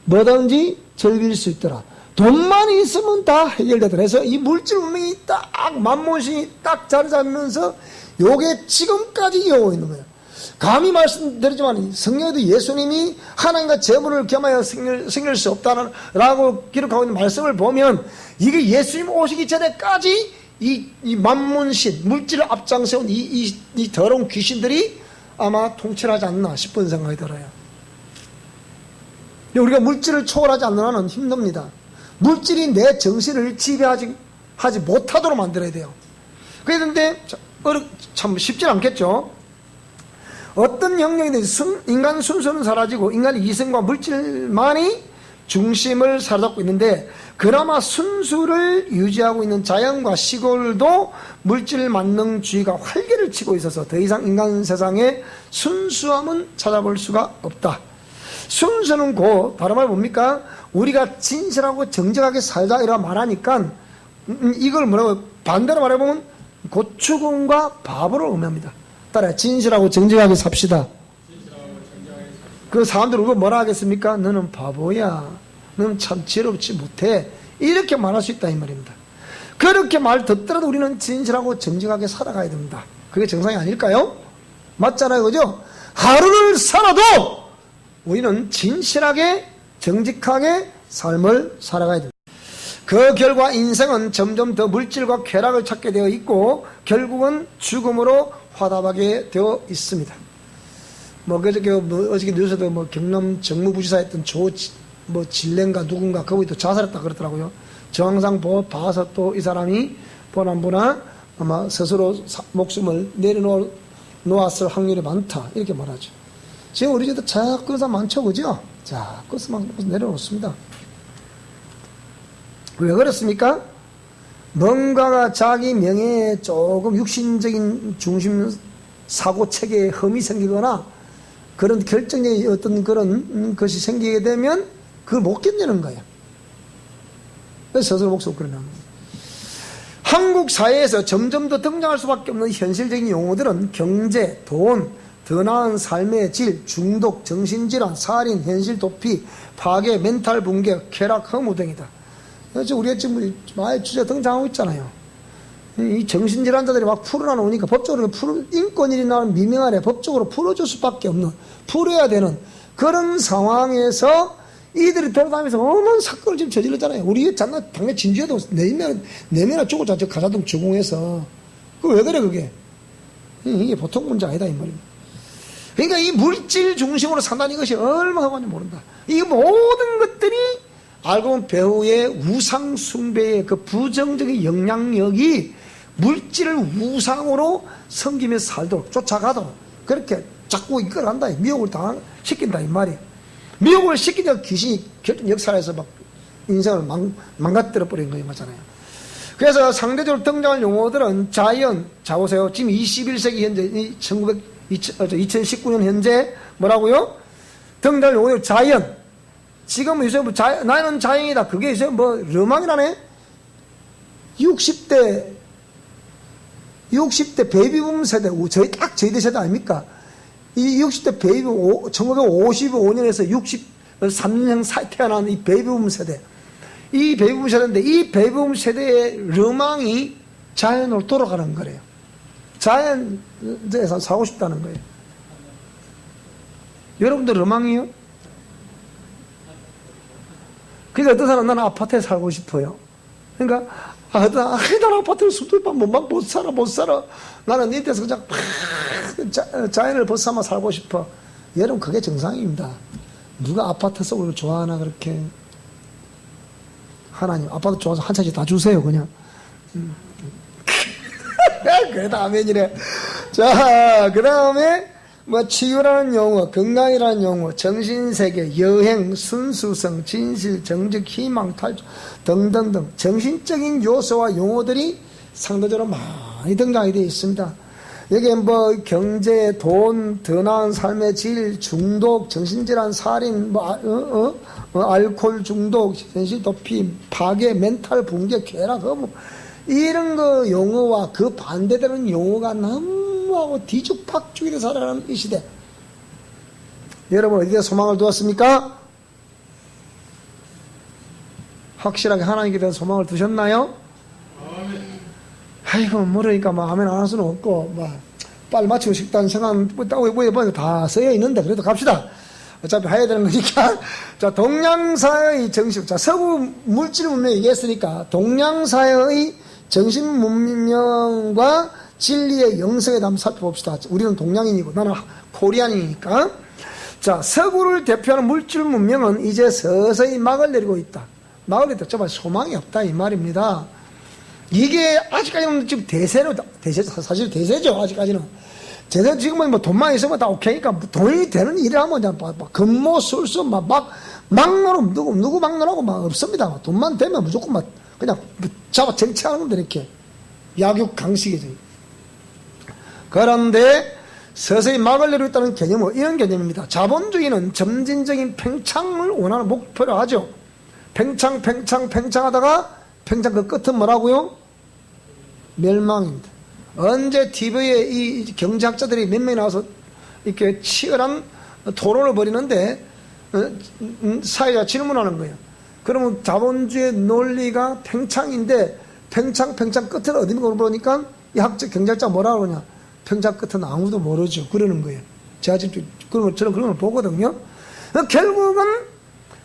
뭐든지 즐길 수 있더라. 돈만 있으면 다 해결되더라. 그래서 이 물질 문명이 딱 만몬이 딱 자리 잡으면서 요게 지금까지 이어오고 있는 거예요. 감히 말씀드리지만 성경에도 예수님이 하나님과 재물을 겸하여 생길 수 없다는 라고 기록하고 있는 말씀을 보면 이게 예수님 오시기 전에까지 이 만몬신 물질을 앞장세운 이 더러운 귀신들이 아마 통치하지 않나 싶은 생각이 들어요. 우리가 물질을 초월하지 않는 한은 힘듭니다. 물질이 내 정신을 지배하지 못하도록 만들어야 돼요. 그런데 참 쉽지 않겠죠. 어떤 영역이든 인간 순수는 사라지고 인간의 이성과 물질만이 중심을 사로잡고 있는데 그나마 순수를 유지하고 있는 자연과 시골도 물질 만능주의가 활개를 치고 있어서 더 이상 인간 세상의 순수함은 찾아볼 수가 없다. 순수는 곧 다른 말 뭡니까? 우리가 진실하고 정직하게 살자 이라 말하니까 이걸 뭐라고 반대로 말해보면 고추군과 바보를 의미합니다. 따라 진실하고 정직하게 삽시다. 그 사람들 우리가 뭐라 하겠습니까? 너는 바보야. 너는 참 지혜롭지 못해. 이렇게 말할 수 있다 이 말입니다. 그렇게 말 듣더라도 우리는 진실하고 정직하게 살아가야 됩니다. 그게 정상이 아닐까요? 맞잖아요, 그죠? 하루를 살아도 우리는 진실하게 정직하게 삶을 살아가야 됩니다. 그 결과 인생은 점점 더 물질과 쾌락을 찾게 되어 있고 결국은 죽음으로 화답하게 되어 있습니다. 어저께 뉴스에도 경남 정무부지사 했던 진랭가 누군가 거기도 자살했다 그러더라고요. 정황상 봐서 또 이 사람이 보나 아마 스스로 목숨을 내려놓았을 확률이 많다 이렇게 말하죠. 지금 우리 집도 자꾸 그런 사람 많죠, 그죠? 자, 그래서 막 내려놓습니다. 왜 그렇습니까? 뭔가가 자기 명예에 조금 육신적인 중심 사고 체계에 흠이 생기거나 그런 결정적인 어떤 그런 것이 생기게 되면 그걸 못 견디는 거예요. 그래서 스스로 목숨을 끊어내는 거예요. 한국 사회에서 점점 더 등장할 수밖에 없는 현실적인 용어들은 경제, 돈, 더 나은 삶의 질, 중독, 정신질환, 살인, 현실 도피, 파괴, 멘탈 붕괴, 쾌락, 허무 등이다. 그래서 우리가 지금 많이 주제 등장하고 있잖아요. 이 정신질환자들이 막 풀어나오니까 법적으로 인권이라는 미명 아래 법적으로 풀어줄 수밖에 없는, 풀어야 되는 그런 상황에서 이들이 돌아다니면서 어마어마한 사건을 지금 저질렀잖아요. 우리 당내 진주에도 4명이나 죽었잖아요. 저 가자동 주공에서. 그거 왜 그래, 그게? 이게 보통 문제 아니다, 이 말입니다. 그러니까 이 물질 중심으로 산다는 것이 얼마나 많이 모른다. 이 모든 것들이 알고 보면 배우의 우상 숭배의 그 부정적인 영향력이 물질을 우상으로 섬기면서 살도록 쫓아가도록 그렇게 자꾸 이끌어간다. 미혹을 시킨다, 이 말이에요. 미혹을 시키니까 귀신이 결정 역사에서 막 인생을 망가뜨려 버린 거잖아요. 그래서 상대적으로 등장할 용어들은 자연, 자 보세요. 지금 21세기 현재 2019년 현재 뭐라고요? 등장할 용어들 자연. 지금 요새 나는 자연이다. 그게 이제 러망이라네. 60대 베이비붐 세대, 저희들 세대 아닙니까? 이 60대 베이비붐, 1955년에서 63년 사이 태어난 이 베이비붐 세대. 이 베이비붐 세대인데, 이 베이비붐 세대의 러망이 자연으로 돌아가는 거래요. 자연에서 살고 싶다는 거예요. 여러분들 러망이요? 그러니까 어떤 사람은 나는 아파트에 살고 싶어요. 그러니까, 나는 아파트를 수도방 못 살아. 나는 이 데서 그냥 자연을 벗삼아 살고 싶어. 여러분, 그게 정상입니다. 누가 아파트 속을 좋아하나, 그렇게. 하나님, 아파트 좋아서 한 차씩 다 주세요, 그냥. 그래, 다음엔이래. 자, 그 다음에, 치유라는 용어, 건강이라는 용어, 정신세계, 여행, 순수성, 진실, 정직, 희망, 탈출 등등등 정신적인 요소와 용어들이 상대적으로 많이 등장이 되어 있습니다. 여기에 경제, 돈, 더 나은 삶의 질, 중독, 정신질환, 살인, 알코올 중독, 현실 도피, 파괴, 멘탈 붕괴, 쾌락, 허무 이런 거 용어와 그 반대되는 용어가 너무하고 뒤죽박죽이 살아가는 이 시대. 여러분 어디에 소망을 두었습니까? 확실하게 하나님께 대한 소망을 두셨나요? 아이고 모르니까 아멘 안 할 수는 없고 빨리 마치고 싶다는 생각은 다 써여 있는데 그래도 갑시다. 어차피 해야 되는 거니까. 자, 동양사의 정신, 자, 서구 물질 문명 얘기했으니까 동양사의 정신 문명과 진리의 영성에 대한 살펴봅시다. 우리는 동양인이고 나는 코리안이니까. 자, 서구를 대표하는 물질 문명은 이제 서서히 막을 내리고 있다. 막을 내리고 정말 소망이 없다 이 말입니다. 이게 아직까지는 지금 사실 대세죠. 아직까지는. 지금은 돈만 있으면 다 오케이니까 돈이 되는 일을 하면 그냥 근무 술수 막노름 누구 막노라고 없습니다. 돈만 되면 무조건 그냥 잡아 정치하는 건데 이렇게 약육 강식이죠. 그런데 서서히 막을 내리고 있다는 개념은 이런 개념입니다. 자본주의는 점진적인 팽창을 원하는 목표로 하죠. 팽창하다가 팽창 그 끝은 뭐라고요? 멸망입니다. 언제 TV에 이 경제학자들이 몇 명이 나와서 이렇게 치열한 토론을 벌이는데 사회가 질문하는 거예요. 그러면 자본주의 논리가 팽창인데 팽창 끝을 어디로 보니까 이 경제학자가 뭐라고 그러냐? 팽창 끝은 아무도 모르죠. 그러는 거예요. 제가 지금 저는 그런 걸 보거든요. 결국은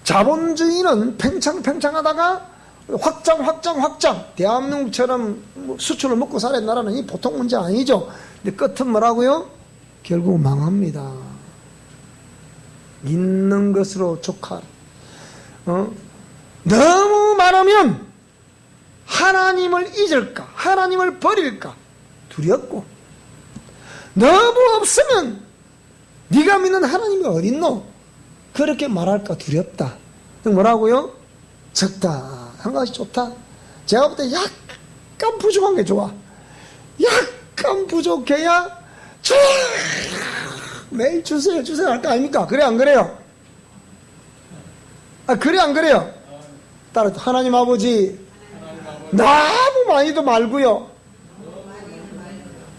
자본주의는 팽창하다가 확장. 대한민국처럼 수출을 먹고 살아야 나라는 이 보통 문제 아니죠. 근데 끝은 뭐라고요? 결국 망합니다. 있는 것으로 족하라. 너무 많으면 하나님을 잊을까, 하나님을 버릴까 두렵고, 너무 없으면 네가 믿는 하나님이 어딨노? 그렇게 말할까 두렵다. 뭐라고요? 적다. 한 가지 좋다. 제가 볼 때 약간 부족한 게 좋아. 약간 부족해야 매일 주세요 할 거 아닙니까? 그래 안 그래요? 그래 안 그래요? 따라 하나님 아버지 너무 많이도 말고요,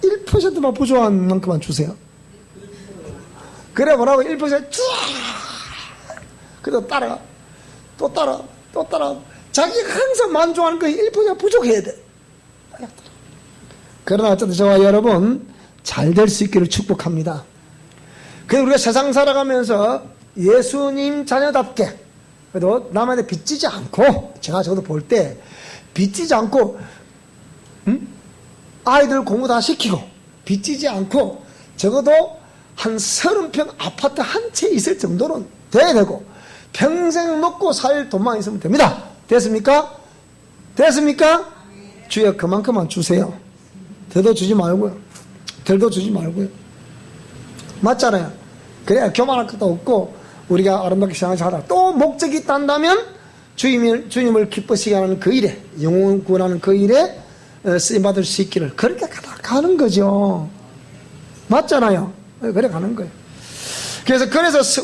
1%만 부족한 만큼만 주세요. 그래 뭐라고? 1% 쫙. 그래도 따라가. 또 따라. 자기가 항상 만족하는 거 1%가 부족해야 돼. 그러나 어쨌든 저와 여러분 잘 될 수 있기를 축복합니다. 그래서 우리가 세상 살아가면서 예수님 자녀답게, 그래도 남한테 빚지지 않고, 제가 저도 볼 때 빚지지 않고, 아이들 공부 다 시키고 빚지지 않고 적어도 한 30평 아파트 한 채 있을 정도는 돼야 되고, 평생 먹고 살 돈만 있으면 됩니다. 됐습니까? 주여 그만큼만 주세요. 더도 주지 말고요. 덜도 주지 말고요. 맞잖아요. 그래야 교만할 것도 없고 우리가 아름답게 생활하다. 또 목적이 있다면 주님을 기쁘시게 하는 그 일에, 영혼 구원하는 그 일에 쓰임받을 수 있기를, 그렇게 가는 거죠. 맞잖아요. 그래 가는 거예요. 그래서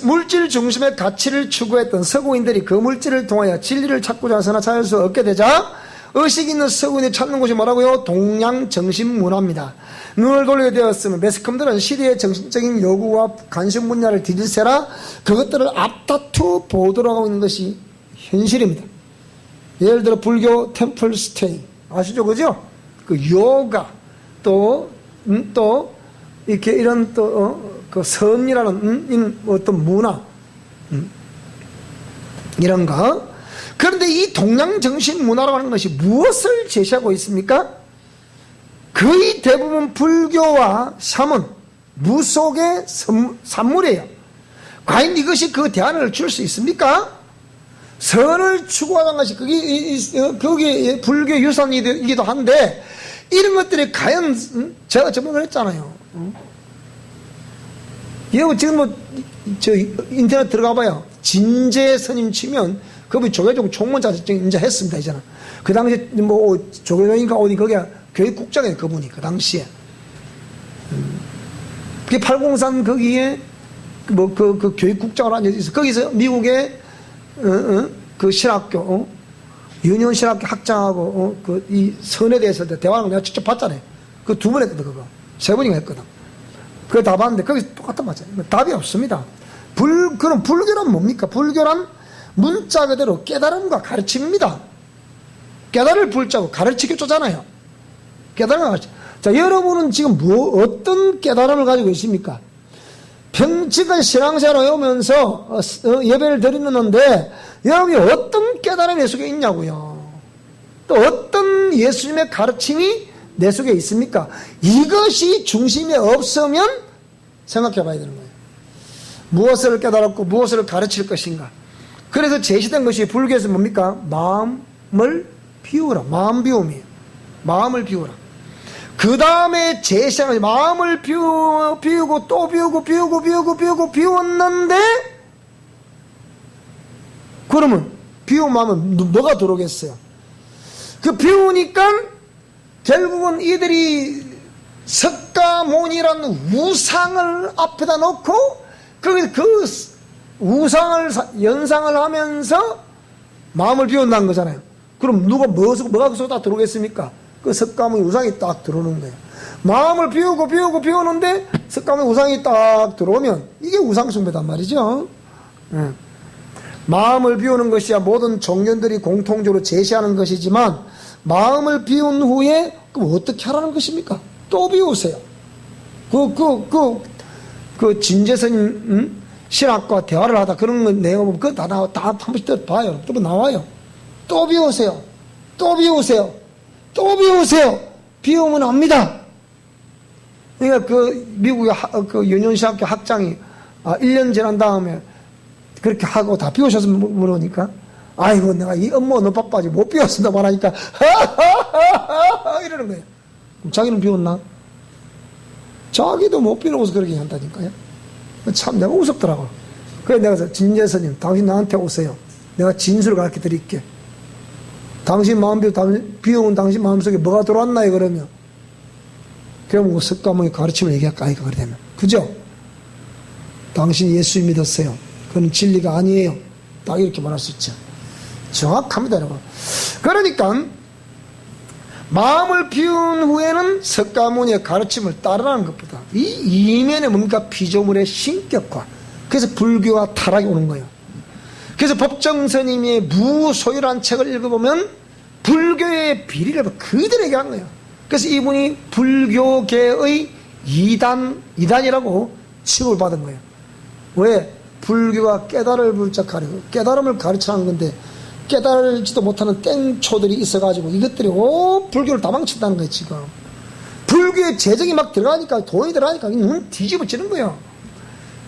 물질 중심의 가치를 추구했던 서구인들이 그 물질을 통하여 진리를 찾고자 하서나 찾을 수 없게 되자 의식 있는 서구인이 찾는 곳이 뭐라고요? 동양 정신 문화입니다. 눈을 돌리게 되었으면 매스컴들은 시대의 정신적인 요구와 관심 분야를 뒤질세라 그것들을 앞다투 보도록 하고 있는 것이 현실입니다. 예를 들어 불교 템플 스테이 아시죠? 그죠? 그 요가 또 이렇게 이런 그 선이라는 어떤 문화 이런 거. 그런데 이 동양 정신 문화라고 하는 것이 무엇을 제시하고 있습니까? 거의 대부분 불교와 샤먼, 무속의 산물이에요. 과연 이것이 그 대안을 줄 수 있습니까? 선을 추구하는 것이 그게 불교 유산이기도 한데, 이런 것들이 과연 제가 저번에 했잖아요. 여러분 지금 저 인터넷 들어가봐요. 진제 스님 치면 그분이 조계종 총무자격증 인자했습니다 이제는. 그 당시에 조계종인가 어디 거기가 교육국장이에요 그분이 그 당시에. 그게 803 거기에 그 교육국장으로 앉아있어. 거기서 미국의 그 신학교 유니온 신학교 학장하고 이 선에 대해서 대화를 내가 직접 봤잖아요. 그 2번 했거든. 그거 3번인가 했거든. 그거 다 봤는데 거기 똑같단 말이에요. 답이 없습니다. 그럼 불교란 뭡니까? 불교란 문자 그대로 깨달음과 가르침입니다. 깨달을 불자고 가르치기 쪼잖아요. 깨달음과 가르침. 자, 여러분은 지금 어떤 깨달음을 가지고 있습니까? 지금까지 신앙생활을 해오면서 예배를 드리는데 여러분이 어떤 깨달음이 내 속에 있냐고요. 또 어떤 예수님의 가르침이 내 속에 있습니까? 이것이 중심에 없으면 생각해 봐야 되는 거예요. 무엇을 깨달았고 무엇을 가르칠 것인가. 그래서 제시된 것이 불교에서 뭡니까? 마음을 비우라. 마음 비움이에요. 마음을 비우라. 그 다음에 제시한 것이 마음을 비우고 또 비웠는데, 그러면 비운 마음은 뭐가 들어오겠어요? 그 비우니까 결국은 이들이 석가모니라는 우상을 앞에다 놓고 그 우상을 연상을 하면서 마음을 비운다는 거잖아요. 그럼 뭐가 그 속에 다 들어오겠습니까? 그 석가모니 우상이 딱 들어오는 거예요. 마음을 비우는데 석가모니 우상이 딱 들어오면 이게 우상숭배단 말이죠. 마음을 비우는 것이야 모든 종교들이 공통적으로 제시하는 것이지만, 마음을 비운 후에 그럼 어떻게 하라는 것입니까? 또 비우세요. 그 진제스님 신학과 대화를 하다 그런 거 내용을 보면 그거 다 한 번씩 또 봐요. 또 나와요. 또 비우세요. 또 비우세요. 또 비우세요. 비우면 압니다. 그러니까 그 미국의 그 유년시학교 학장이 1년 지난 다음에 그렇게 하고 다 비우셔서 물으니까 아이고 내가 이 업무 너무 바빠지 못 비웠습니다 말하니까 이러는 거예요. 그럼 자기는 비웠나? 자기도 못 비우고서 그렇게 한다니까요. 참 내가 우습더라고. 그래서 내가 진재선님 당신 나한테 오세요. 내가 진술을 가르쳐 드릴게. 당신 마음 비우면 당신 마음속에 뭐가 들어왔나요 그러면? 그러면 석가모니 가르침을 얘기할까 아이가 그러면 그죠? 당신 예수 믿었어요. 그건 진리가 아니에요. 딱 이렇게 말할 수 있죠. 정확합니다 여러분. 그러니까 마음을 비운 후에는 석가모니의 가르침을 따르라는 것보다 이 이면에 뭡니까? 피조물의 신격화. 그래서 불교가 타락이 오는 거예요. 그래서 법정스님의 무소유란 책을 읽어보면 불교의 비리를 그대로 얘기한 거예요. 그래서 이분이 불교계의 이단이라고 취급을 받은 거예요. 왜? 불교가 깨달음을 가르치라는 건데 깨달지도 못하는 땡초들이 있어가지고 이것들이 불교를 다 망친다는 거예요 지금. 불교에 재정이 막 들어가니까 돈이 들어가니까 눈 뒤집어지는 거예요.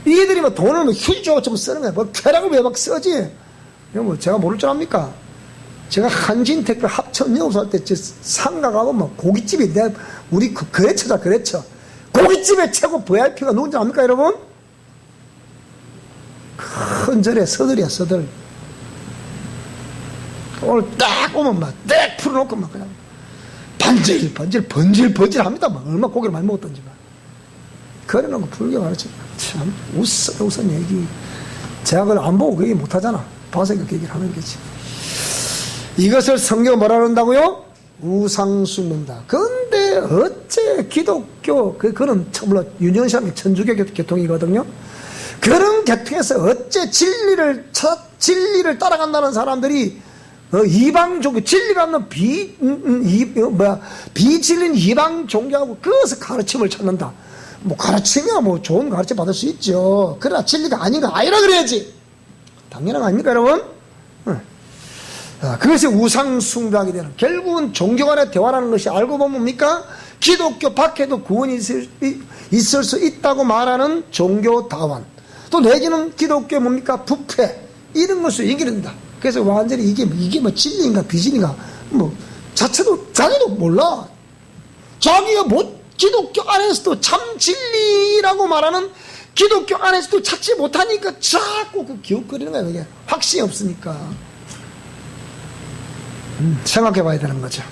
이들이 막 돈을 휴지조각 좀 쓰는 거예요. 뭐 쾌락을 왜 막 쓰지? 이거 뭐 제가 모를 줄 압니까? 제가 한진택배 합천영업소 할 때 상가 가면 뭐 고깃집이 우리 거래처다 거래처. 고깃집의 최고 VIP가 누군지 압니까 여러분? 큰 절에 서들이야 서들. 오늘 딱 오면 막 딱 풀어놓고 막 그냥 번질 합니다. 막 얼마나 고기를 많이 먹었던지 막. 그래놓고 불교 가르쳐. 참 우선 얘기. 제가 그걸 안 보고 그 얘기 못하잖아. 봐서 그 얘기를 하는 거지. 이것을 성경 뭐라 그런다고요? 우상숭배다. 근데 어째 기독교 그런 물론 유년시학이 천주교 계통이거든요. 그런 계통에서 어째 진리를 따라간다는 사람들이 이방 종교 진리가 없는 비진리인 이방 종교하고 그것을 가르침을 찾는다. 뭐 가르치면 뭐 좋은 가르침 받을 수 있죠. 그러나 진리가 아닌가 아니라 그래야지. 당연한 거 아닙니까 여러분? 그것이 우상숭배하게 되는 결국은 종교 간의 대화라는 것이 알고 보면 뭡니까? 기독교 밖에도 구원이 있을 수 있다고 말하는 종교 다원 또 내지는 기독교 뭡니까? 부패 이런 것을 얘기를 합니다. 그래서 완전히 이게 뭐 진리인가 비진리인가 뭐 자기도 몰라. 자기가 기독교 안에서도 참 진리라고 말하는 기독교 안에서도 찾지 못하니까 자꾸 그 기웃거리는 거야. 그게 확신이 없으니까. 생각해 봐야 되는 거죠.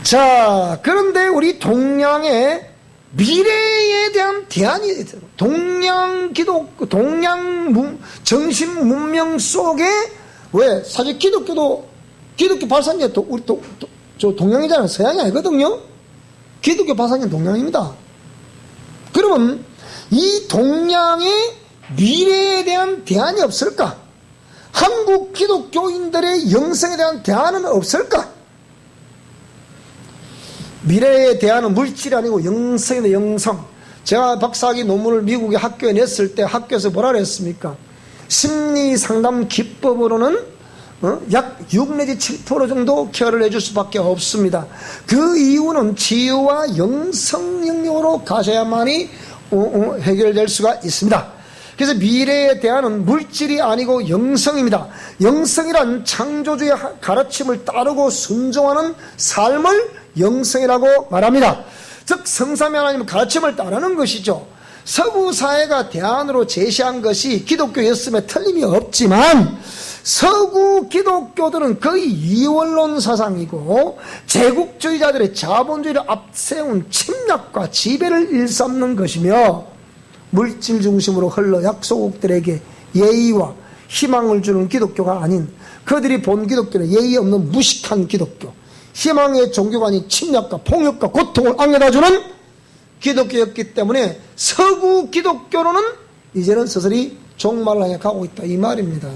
자, 그런데 우리 동양의 미래에 대한 대안이 있어요. 동양 정신 문명 속에 왜 사실 기독교 발상이 우리 저 동양이잖아요. 서양이 아니거든요. 기독교 발상이 동양입니다. 그러면 이 동양의 미래에 대한 대안이 없을까? 한국 기독교인들의 영성에 대한 대안은 없을까? 미래에 대안은 물질이 아니고 영성이다. 영성. 제가 박사학위 논문을 미국의 학교에 냈을 때 학교에서 뭐라 그랬습니까? 심리상담 기법으로는 약 6 내지 7% 정도 케어를 해줄 수밖에 없습니다. 그 이유는 치유와 영성 영역으로 가셔야만이 해결될 수가 있습니다. 그래서 미래에 대한 물질이 아니고 영성입니다. 영성이란 창조주의 가르침을 따르고 순종하는 삶을 영성이라고 말합니다. 즉 성삼위 하나님의 가르침을 따르는 것이죠. 서구 사회가 대안으로 제시한 것이 기독교였음에 틀림이 없지만 서구 기독교들은 거의 이원론 사상이고 제국주의자들의 자본주의를 앞세운 침략과 지배를 일삼는 것이며 물질 중심으로 흘러 약소국들에게 예의와 희망을 주는 기독교가 아닌 그들이 본 기독교는 예의 없는 무식한 기독교, 희망의 종교가 아닌 침략과 폭력과 고통을 안겨다주는 기독교였기 때문에 서구 기독교로는 이제는 서서히 종말을 향해 가고 있다 이 말입니다.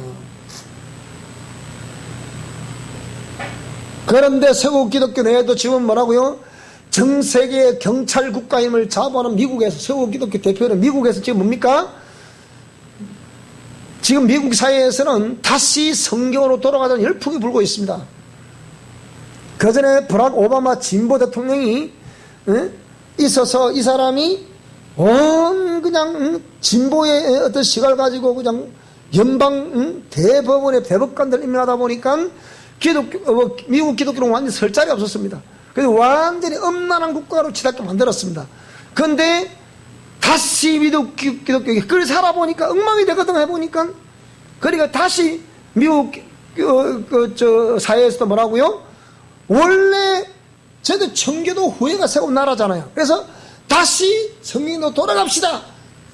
그런데 서구 기독교 내에도 지금 뭐라고요? 전 세계의 경찰 국가임을 자부하는 미국에서 서구 기독교 대표는 미국에서 지금 뭡니까? 지금 미국 사회에서는 다시 성경으로 돌아가자는 열풍이 불고 있습니다. 그 전에 버락 오바마 진보 대통령이 있어서 이 사람이 그냥 진보의 어떤 시각을 가지고 그냥 연방 대법원의 대법관들 임명하다 보니까 미국 기독교는 완전히 설 자리 없었습니다. 그래서 완전히 엄난한 국가로 치닫게 만들었습니다. 그런데 다시 미국 기독교에 끌 살아보니까 엉망이 되거든 해보니까 그러니까 다시 미국 사회에서도 뭐라고요? 원래 저도 청교도 후예가 세운 나라잖아요. 그래서 다시 성경으로 돌아갑시다.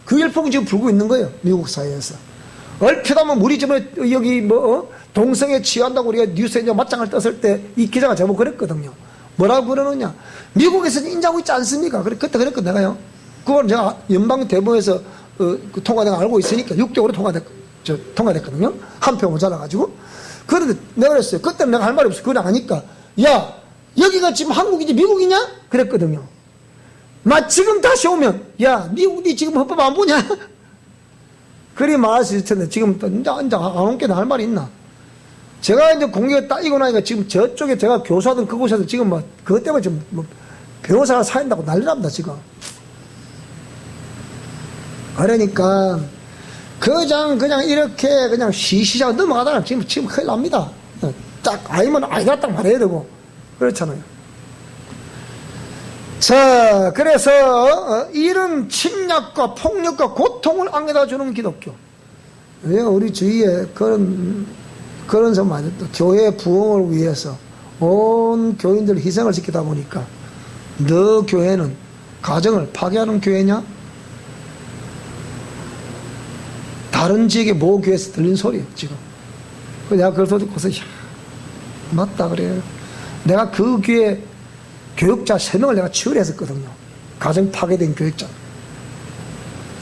그 열풍이 지금 불고 있는 거예요. 미국 사회에서. 얼핏 하면 우리 집에 여기 동성애 취한다고 우리가 뉴스에 이제 맞짱을 떴을 때 이 기자가 제목 그랬거든요. 뭐라고 그러느냐. 미국에서는 인정하고 있지 않습니까? 그때 그랬거든 내가요. 그걸 제가 연방 대법원에서 통과된 거 알고 있으니까 6개월에 통과됐거든요. 한 표 모자라가지고. 그런데 내가 그랬어요. 그때는 내가 할 말이 없어. 그걸 아니까. 야, 여기가 지금 한국이지 미국이냐? 그랬거든요. 지금 다시 오면, 야, 미국이 지금 헌법 안 보냐? 그리 말할 수 있을 텐데, 지금 또 이제 안 온 게 나 할 말이 있나? 제가 이제 공교에 따이고 나니까 지금 저쪽에 제가 교수하던 그곳에서 지금 그것 때문에 지금 변호사가 사인다고 난리납니다, 지금. 그러니까, 그냥 이렇게 그냥 시시작 넘어가다가 지금 큰일 납니다. 딱 아니면 아니다 딱 말해야 되고. 그렇잖아요. 자, 그래서 이런 침략과 폭력과 고통을 안겨다 주는 기독교. 왜 우리 주위에 그런 점 많이 또 교회 부흥을 위해서 온 교인들 희생을 시키다 보니까 너 교회는 가정을 파괴하는 교회냐? 다른 지역의 모 교회에서 들린 소리예요, 지금. 내가 그걸 듣고서, 맞다, 그래요. 내가 그 교회 교육자 3명을 내가 치유했었거든요. 가정 파괴된 교육자.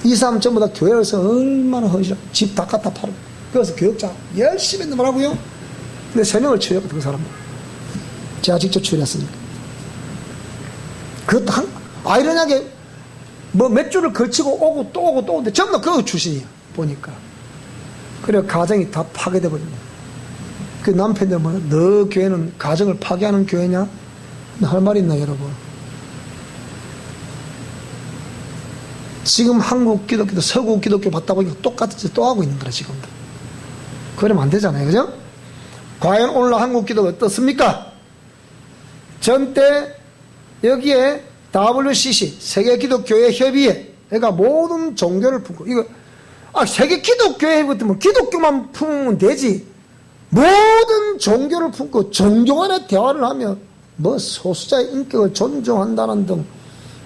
이 사람 전부 다 교회에서 얼마나 허시라. 집 다 갖다 팔고. 그래서 교육자 열심히 했는데 뭐라고요? 근데 3명을 치유했거든, 그 사람들. 제가 직접 치유했으니까. 그것도 아이러니하게 몇 주를 걸치고 오고 또 오고 또 오는데 전부 다 그 출신이에요. 보니까. 그래, 가정이 다 파괴돼 버립니다. 그 남편들 너 교회는 가정을 파괴하는 교회냐? 할 말이 있나, 여러분? 지금 한국 기독교도 서구 기독교 받다 보니까 똑같은 짓 또 하고 있는 거라, 지금도. 그러면 안 되잖아요, 그죠? 과연 오늘 한국 기독교 어떻습니까? 전때 여기에 WCC, 세계 기독교회 협의회, 그러니까 모든 종교를 품고, 세계 기독교회 같으면 기독교만 품으면 되지. 모든 종교를 품고 종교 간의 대화를 하며 소수자의 인격을 존중한다는 등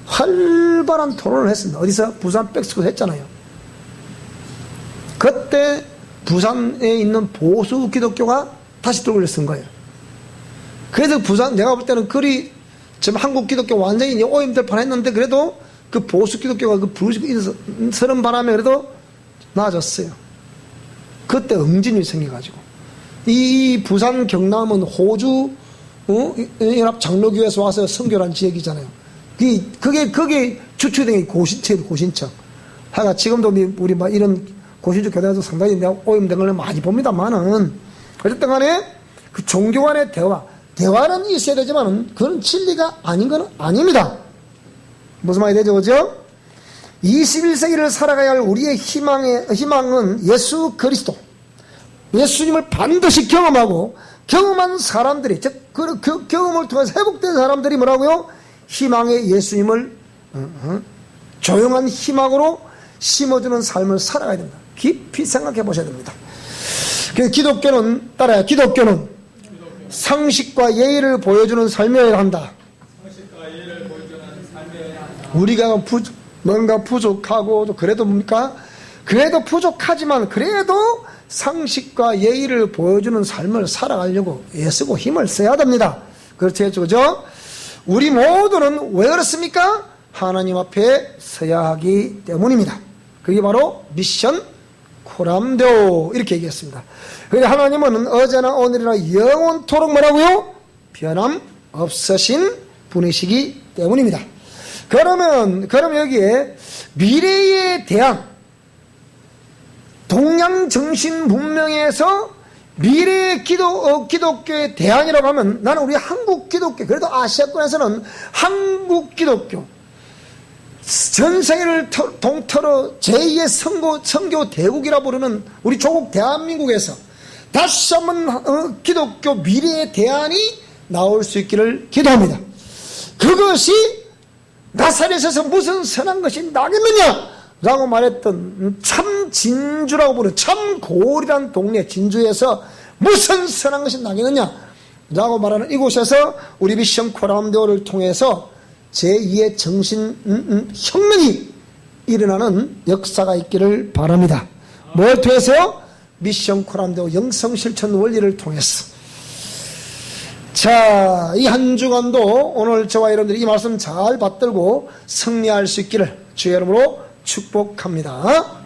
활발한 토론을 했습니다. 어디서? 부산 백스쿨 했잖아요. 그때 부산에 있는 보수 기독교가 다시 돌을 쓴 거예요. 그래서 내가 볼 때는 지금 한국 기독교 완전히 오염될 뻔했는데 그래도 그 보수 기독교가 서른 바람에 그래도 나아졌어요. 그때 응진이 생겨가지고. 이 부산 경남은 호주 연합 장로교회에서 와서 선교한 지역이잖아요. 그게 추출된 게 고신청. 하여간 지금도 우리 이런 고신청 교단에서 상당히 오염된 걸 많이 봅니다만은, 어쨌든 간에 그 종교 간의 대화는 있어야 되지만은 그런 진리가 아닌 건 아닙니다. 무슨 말이 되죠, 그죠? 21세기를 살아가야 할 우리의 희망은 예수 그리스도. 예수님을 반드시 경험한 사람들이, 즉, 그 경험을 통해서 회복된 사람들이 뭐라고요? 희망의 예수님을, 조용한 희망으로 심어주는 삶을 살아가야 됩니다. 깊이 생각해 보셔야 됩니다. 그래서 기독교는 상식과 예의를 보여주는 삶이어야 한다. 우리가 뭔가 부족하고, 그래도 뭡니까? 그래도 부족하지만, 그래도 상식과 예의를 보여주는 삶을 살아가려고 애쓰고 힘을 써야 됩니다. 그렇죠, 그죠? 우리 모두는 왜 그렇습니까? 하나님 앞에 서야 하기 때문입니다. 그게 바로 미션 코람데오, 이렇게 얘기했습니다. 그래서 하나님은 어제나 오늘이나 영원토록 뭐라고요? 변함없으신 분이시기 때문입니다. 그러면 여기에 미래에 대한 동양 정신 문명에서 미래의 기독교의 대안이라고 하면 나는 우리 한국 기독교, 그래도 아시아권에서는 한국 기독교, 전 세계를 동틀어 제2의 선교 대국이라 부르는 우리 조국 대한민국에서 다시 한번 기독교 미래의 대안이 나올 수 있기를 기도합니다. 그것이 나사렛에서 무슨 선한 것이 나겠느냐 라고 말했던 참 진주라고 부르는 참 고을이란 동네 진주에서 무슨 선한 것이 나겠느냐 라고 말하는 이곳에서 우리 미션 코람데오를 통해서 제2의 정신 혁명이 일어나는 역사가 있기를 바랍니다. 뭘 통해서요? 미션 코람데오 영성실천 원리를 통해서. 자, 이 한 주간도 오늘 저와 여러분들이 이 말씀 잘 받들고 승리할 수 있기를 주의 이름으로 축복합니다.